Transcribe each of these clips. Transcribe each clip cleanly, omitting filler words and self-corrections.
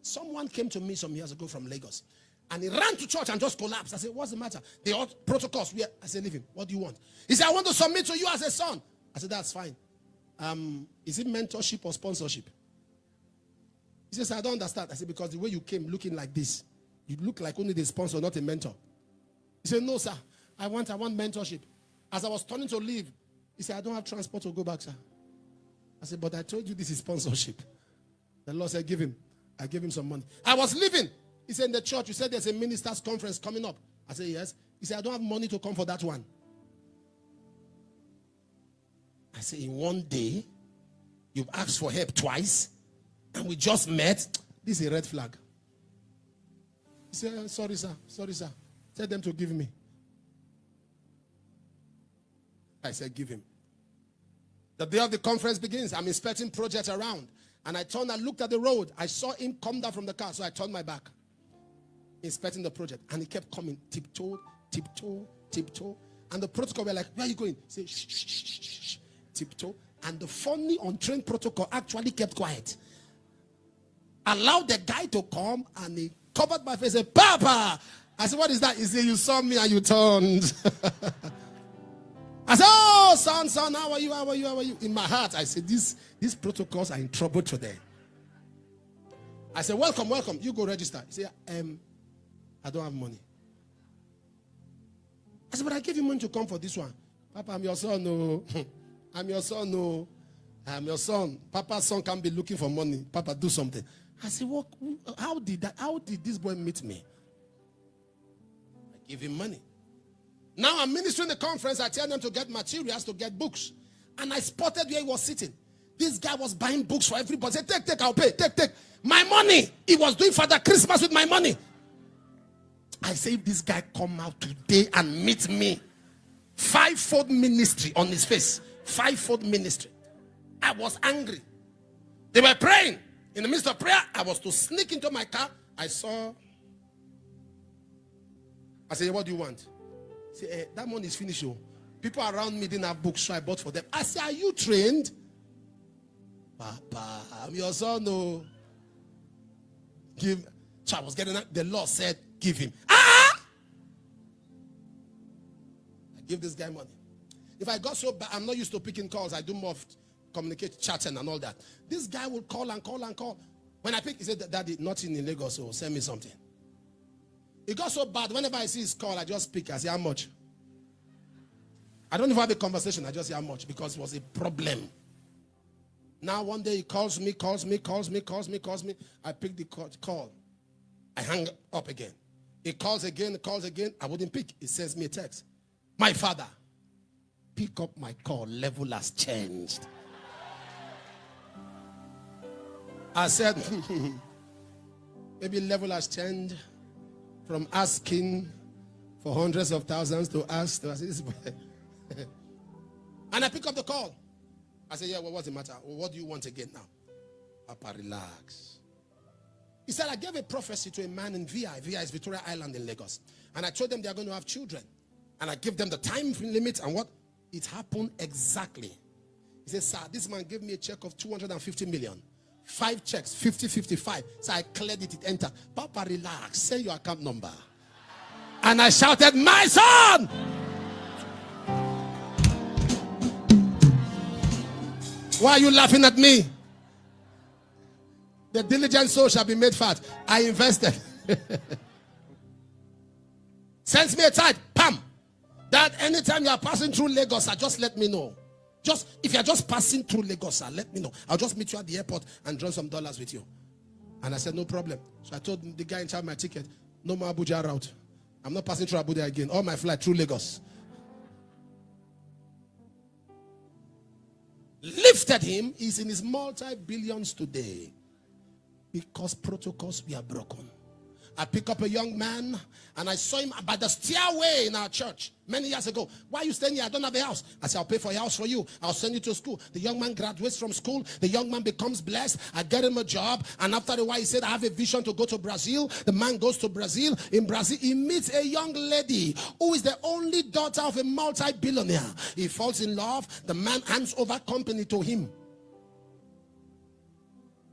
Someone came to me some years ago from Lagos. And he ran to church and just collapsed. I said, what's the matter? They all protocols. I said, leave him. What do you want? He said, I want to submit to you as a son. I said, that's fine. Is it mentorship or sponsorship? He says, I don't understand. I said, because the way you came looking like this, you look like only the sponsor, not a mentor. He said, no, sir. I want mentorship. As I was turning to leave, he said, I don't have transport to go back, sir. I said, but I told you this is sponsorship. The Lord said, give him. I gave him some money. I was leaving. He said, in the church, you said there's a ministers' conference coming up. I said, yes. He said, I don't have money to come for that one. I said, in one day, you've asked for help twice, and we just met. This is a red flag. He said, sorry, sir. Sorry, sir. Tell them to give me. I said, give him. The day of the conference begins. I'm inspecting projects around. And I turned and looked at the road. I saw him come down from the car, so I turned my back. Inspecting the project. And he kept coming. Tiptoe, tiptoe, tiptoe. And the protocol were like, where are you going? Say, shh, shh, shh, shh, shh. Tiptoe. And the funny untrained protocol actually kept quiet. Allowed the guy to come, and he covered my face and said, Papa! I said, what is that? He said, you saw me and you turned. I said, oh, son, how are you? In my heart, I said, these protocols are in trouble today. I said, welcome. You go register. He said, I don't have money. I said, but I gave you money to come for this one. Papa, I'm your son, no. I'm your son, no. I'm your son. Papa's son can't be looking for money. Papa, do something. I said, how did this boy meet me? I give him money. Now I'm ministering the conference. I tell them to get materials, to get books. And I spotted where he was sitting. This guy was buying books for everybody. Say, take, I'll pay. Take. My money. He was doing Father Christmas with my money. I say, if this guy come out today and meet me, 5-fold ministry on his face. 5-fold ministry. I was angry. They were praying. In the midst of prayer, I was to sneak into my car. I said, what do you want? Say, that money is finished. Oh. People around me didn't have books, so I bought for them. I said, are you trained? Papa, I'm your son. No. Give. So I was getting that. The Lord said, give him. I give this guy money. If I got so bad, I'm not used to picking calls. I do more of communicate, chatting and all that. This guy will call and call and call. When I pick, he said, Daddy, nothing in Lagos, so send me something. It got so bad, whenever I see his call, I just speak. I say, how much? I don't even have a conversation. I just say, how much? Because it was a problem. Now, one day, he calls me. I pick the call. I hang up again. He calls again. I wouldn't pick. He sends me a text. My father, pick up my call. Level has changed. I said, maybe level has changed. From asking for hundreds of thousands to ask to assist. And I pick up the call. I say, yeah, well, what's the matter? Well, what do you want again now? Papa, relax. He said, I gave a prophecy to a man in VI. VI is Victoria Island in Lagos. And I told them they are going to have children. And I gave them the time limit and what? It happened exactly. He said, sir, this man gave me a check of 250 million. 5 checks, 50-55. So I cleared it, entered. Papa, relax. Say your account number. And I shouted, my son! Why are you laughing at me? The diligent soul shall be made fat. I invested. Sends me a tithe. Pam. That anytime you are passing through Lagos, just let me know. If you're just passing through Lagos, let me know. I'll just meet you at the airport and draw some dollars with you. And I said, no problem. So I told the guy in charge of my ticket, no more Abuja route. I'm not passing through Abuja again. All my flight through Lagos. Lifted him. He's in his multi-billions today. Because protocols were broken. I pick up a young man and I saw him by the stairway in our church many years ago. Why are you staying here? I don't have a house. I said, I'll pay for a house for you. I'll send you to school. The young man graduates from school. The young man becomes blessed. I get him a job. And after a while, he said, I have a vision to go to Brazil. The man goes to Brazil. In Brazil, he meets a young lady who is the only daughter of a multi-billionaire. He falls in love. The man hands over company to him.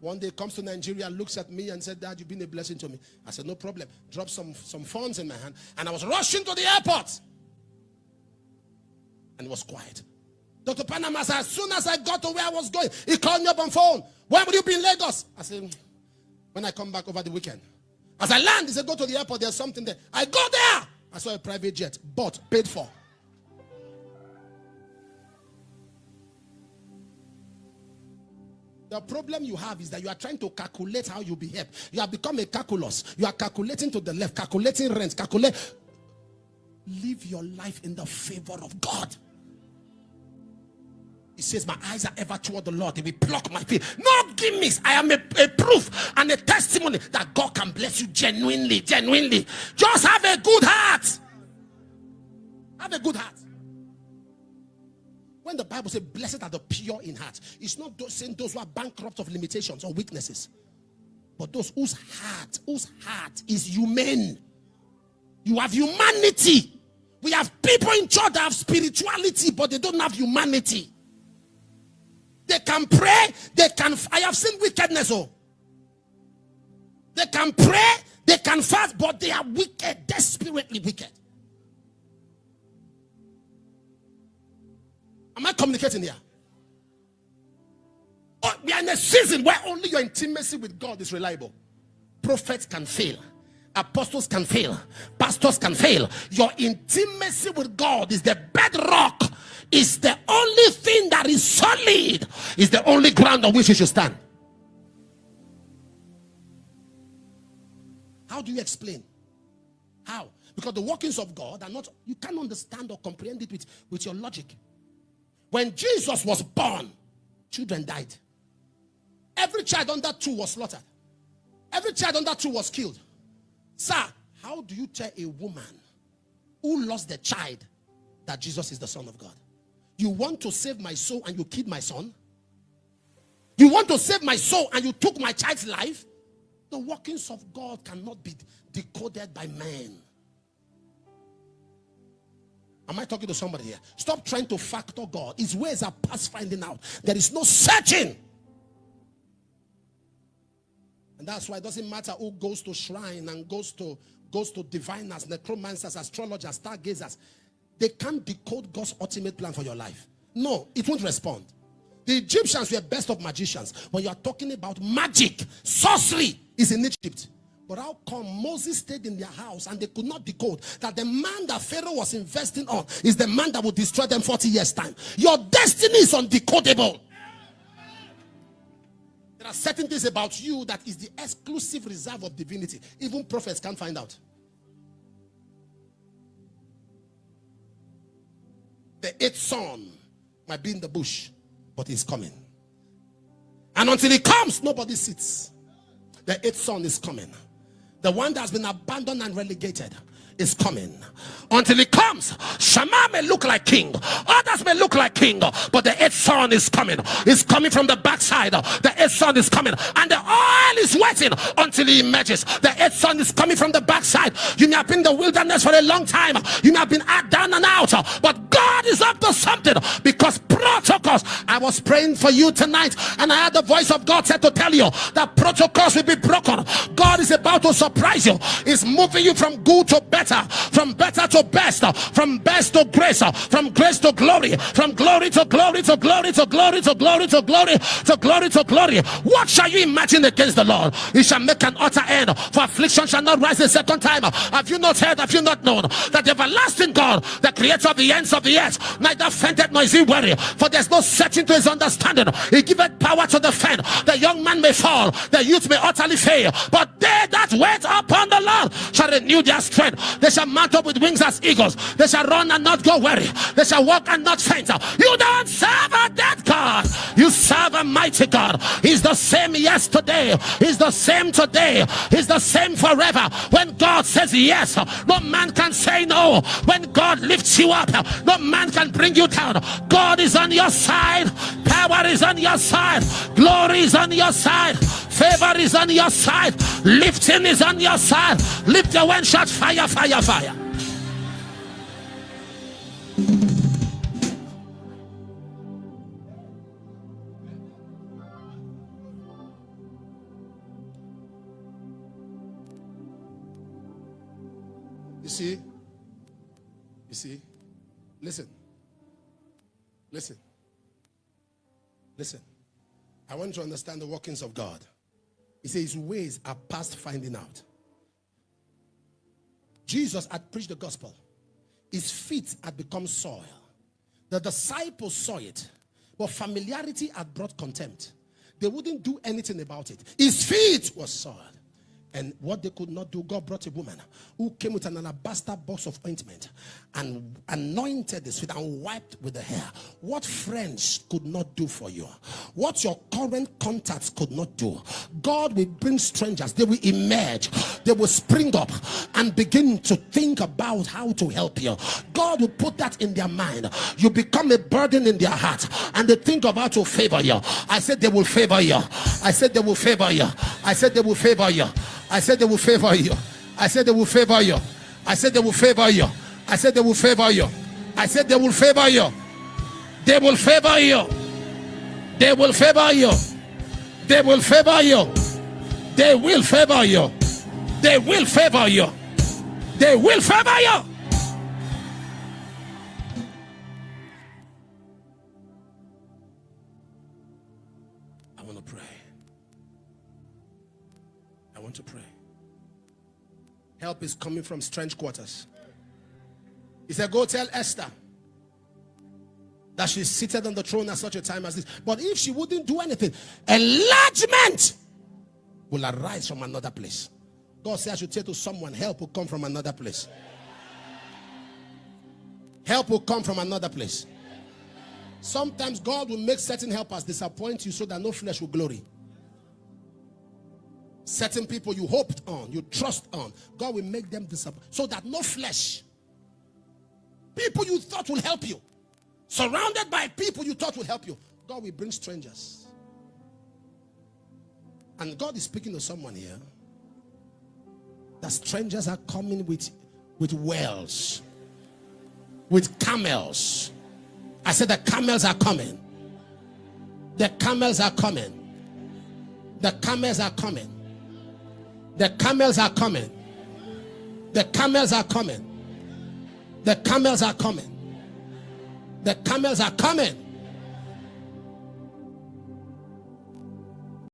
One day comes to Nigeria, looks at me and said, Dad, you've been a blessing to me. I said, no problem. Dropped some funds in my hand. And I was rushing to the airport. And it was quiet. Dr. Panama said, as soon as I got to where I was going, he called me up on phone. When will you be in Lagos? I said, when I come back over the weekend. As I land, he said, go to the airport, there's something there. I go there. I saw a private jet, bought, paid for. The problem you have is that you are trying to calculate how you behave. You have become a calculus. You are calculating to the left, calculating rent, Live your life in the favor of God. He says, my eyes are ever toward the Lord. He will pluck my feet. No gimmicks. I am a proof and a testimony that God can bless you genuinely. Just have a good heart. Have a good heart. When the Bible says, blessed are the pure in heart, it's not saying those who are bankrupt of limitations or weaknesses, but those whose heart is human. You have humanity. We have people in church that have spirituality, but they don't have humanity. They can pray, I have seen wickedness. They can pray, they can fast, but they are wicked, desperately wicked. Am I communicating here? Oh, we are in a season where only your intimacy with God is reliable. Prophets can fail. Apostles can fail. Pastors can fail. Your intimacy with God is the bedrock. Is the only thing that is solid. Is the only ground on which you should stand. How do you explain? How? Because the workings of God are not, you can't understand or comprehend it with your logic. When Jesus was born, children died. Every child under 2 was slaughtered. Every child under 2 was killed. Sir, how do you tell a woman who lost the child that Jesus is the Son of God? You want to save my soul and you killed my son? You want to save my soul and you took my child's life? The workings of God cannot be decoded by men. Am I talking to somebody here? Stop trying to factor God. His ways are past finding out. There is no searching. And that's why it doesn't matter who goes to shrine and goes to diviners, necromancers, astrologers, stargazers. They can't decode God's ultimate plan for your life. No, it won't respond. The Egyptians were best of magicians. When you are talking about magic, sorcery is in Egypt. But how come Moses stayed in their house and they could not decode that the man that Pharaoh was investing on is the man that will destroy them 40 years time? Your destiny is undecodable. There are certain things about you that is the exclusive reserve of divinity. Even prophets can't find out. The 8th son might be in the bush, but he's coming. And until he comes, nobody sits. The 8th son is coming. The one that has been abandoned and relegated is coming. Until he comes, Shammah may look like king, others may look like king, but the 8th son is coming. He's coming from the backside. The 8th son is coming, and the oil is waiting until he emerges. The 8th son is coming from the backside. You may have been in the wilderness for a long time. You may have been down and out, but God is up to something, because protocols. I was praying for you tonight, and I had the voice of God said to tell you that protocols will be broken. God is about to surprise you. He's moving you from good to better, from better to best, from best to grace, from grace to glory, from glory to glory to glory to glory to glory to glory to glory to glory. What shall you imagine against the Lord? He shall make an utter end, for affliction shall not rise a second time. Have you not heard, have you not known, that the everlasting God, the creator of the ends of the earth, neither fainted nor is he weary, for there's no searching to his understanding. He giveth power to the faint. The young man may fall, the youth may utterly fail, but they that wait upon the Lord shall renew their strength. They shall mount up with wings as eagles. They shall run and not go weary. They shall walk and not faint. You don't serve a dead God. You serve a mighty God. He's the same yesterday. He's the same today. He's the same forever. When God says yes, no man can say no. When God lifts you up, no man can bring you down. God is on your side. Power is on your side. Glory is on your side. Favor is on your side. Lifting is on your side. Lift your one shot. Fire, fire, fire. You see? You see? Listen. Listen. Listen. I want you to understand the workings of God. He says his ways are past finding out. Jesus had preached the gospel. His feet had become soil. The disciples saw it, but familiarity had brought contempt. They wouldn't do anything about it. His feet were soiled. And what they could not do, God brought a woman who came with an alabaster box of ointment and anointed his feet and wiped with the hair. What friends could not do for you, what your current contacts could not do, God will bring strangers. They will emerge. They will spring up and begin to think about how to help you. God will put that in their mind. You become a burden in their heart and they think of how to favor you. I said they will favor you. I said they will favor you. I said they will favor you. I said they will favor you. I said they will favor you. I said they will favor you. I said they will favor you. I said they will favor you. They will favor you. They will favor you. They will favor you. They will favor you. They will favor you. They will favor you. I want to pray. I want to pray. Help is coming from strange quarters. He said, go tell Esther that she's seated on the throne at such a time as this. But if she wouldn't do anything, enlargement will arise from another place. God said I should say to someone, help will come from another place. Help will come from another place. Sometimes God will make certain helpers disappoint you so that no flesh will glory. Certain people you hoped on, you trust on, God will make them disappoint so that no flesh. People you thought will help you, surrounded by people you thought will help you, God will bring strangers. And God is speaking to someone here that strangers are coming with wells, with camels. I said the camels are coming. The camels are coming. The camels are coming. The camels are coming. The camels are coming. The camels are coming. The camels are coming.